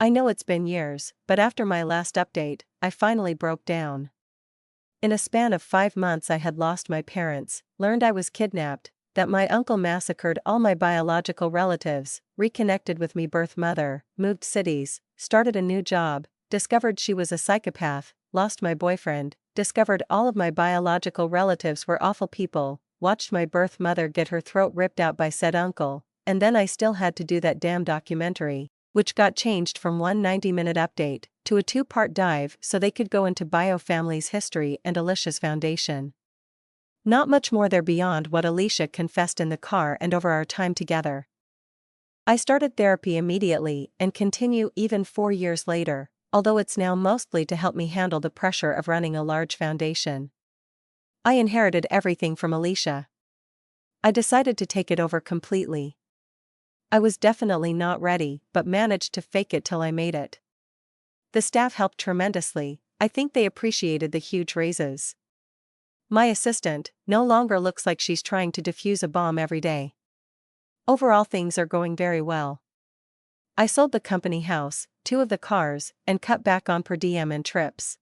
I know it's been years, but after my last update, I finally broke down. In a span of 5 months I had lost my parents, learned I was kidnapped, that my uncle massacred all my biological relatives, reconnected with me birth mother, moved cities, started a new job, discovered she was a psychopath, lost my boyfriend, discovered all of my biological relatives were awful people, watched my birth mother get her throat ripped out by said uncle, and then I still had to do that damn documentary, which got changed from one 90-minute update to a 2-part dive so they could go into Bio family's history and Alicia's foundation. Not much more there beyond what Alicia confessed in the car and over our time together. I started therapy immediately and continue even 4 years later, although it's now mostly to help me handle the pressure of running a large foundation. I inherited everything from Alicia. I decided to take it over completely. I was definitely not ready, but managed to fake it till I made it. The staff helped tremendously, I think they appreciated the huge raises. My assistant no longer looks like she's trying to defuse a bomb every day. Overall things are going very well. I sold the company house, 2 of the cars, and cut back on per diem and trips.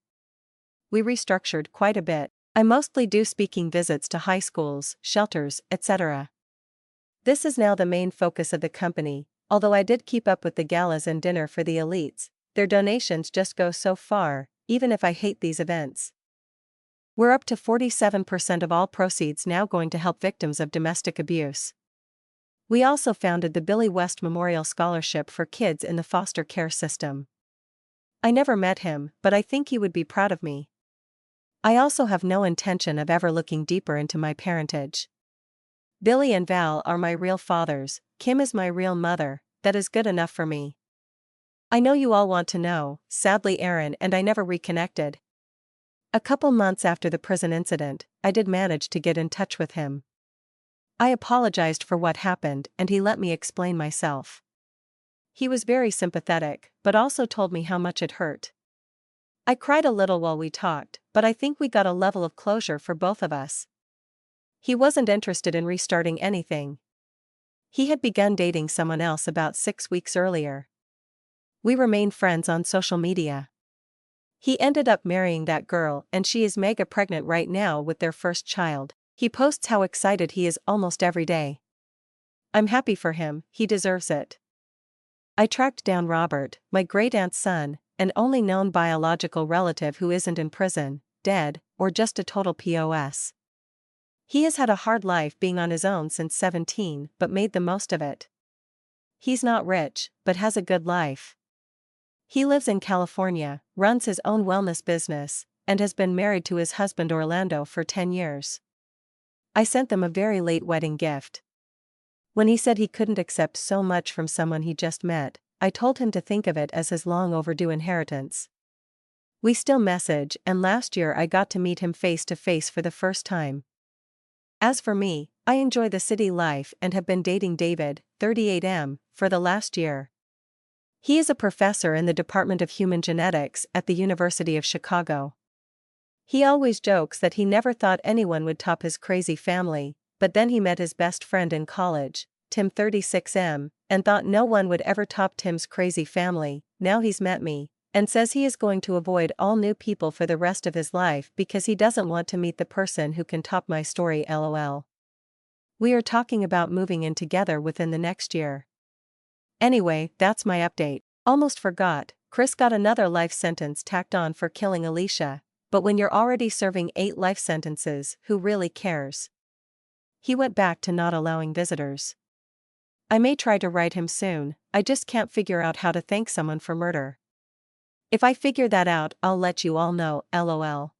We restructured quite a bit. I mostly do speaking visits to high schools, shelters, etc. This is now the main focus of the company, although I did keep up with the galas and dinner for the elites. Their donations just go so far, even if I hate these events. We're up to 47% of all proceeds now going to help victims of domestic abuse. We also founded the Billy West Memorial Scholarship for kids in the foster care system. I never met him, but I think he would be proud of me. I also have no intention of ever looking deeper into my parentage. Billy and Val are my real fathers, Kim is my real mother, that is good enough for me. I know you all want to know, sadly Aaron and I never reconnected. A couple months after the prison incident, I did manage to get in touch with him. I apologized for what happened and he let me explain myself. He was very sympathetic, but also told me how much it hurt. I cried a little while we talked, but I think we got a level of closure for both of us. He wasn't interested in restarting anything. He had begun dating someone else about 6 weeks earlier. We remained friends on social media. He ended up marrying that girl and she is mega pregnant right now with their first child. He posts how excited he is almost every day. I'm happy for him, he deserves it. I tracked down Robert, my great-aunt's son, an only known biological relative who isn't in prison, dead, or just a total POS. He has had a hard life being on his own since 17 but made the most of it. He's not rich, but has a good life. He lives in California, runs his own wellness business, and has been married to his husband Orlando for 10 years. I sent them a very late wedding gift. When he said he couldn't accept so much from someone he just met, I told him to think of it as his long overdue inheritance. We still message and last year I got to meet him face to face for the first time. As for me, I enjoy the city life and have been dating David, 38M, for the last year. He is a professor in the Department of Human Genetics at the University of Chicago. He always jokes that he never thought anyone would top his crazy family, but then he met his best friend in college, Tim 36M, and thought no one would ever top Tim's crazy family. Now he's met me, and says he is going to avoid all new people for the rest of his life because he doesn't want to meet the person who can top my story LOL. We are talking about moving in together within the next year. Anyway, that's my update. Almost forgot, Chris got another life sentence tacked on for killing Alicia, but when you're already serving 8 life sentences, who really cares? He went back to not allowing visitors. I may try to write him soon, I just can't figure out how to thank someone for murder. If I figure that out, I'll let you all know, LOL.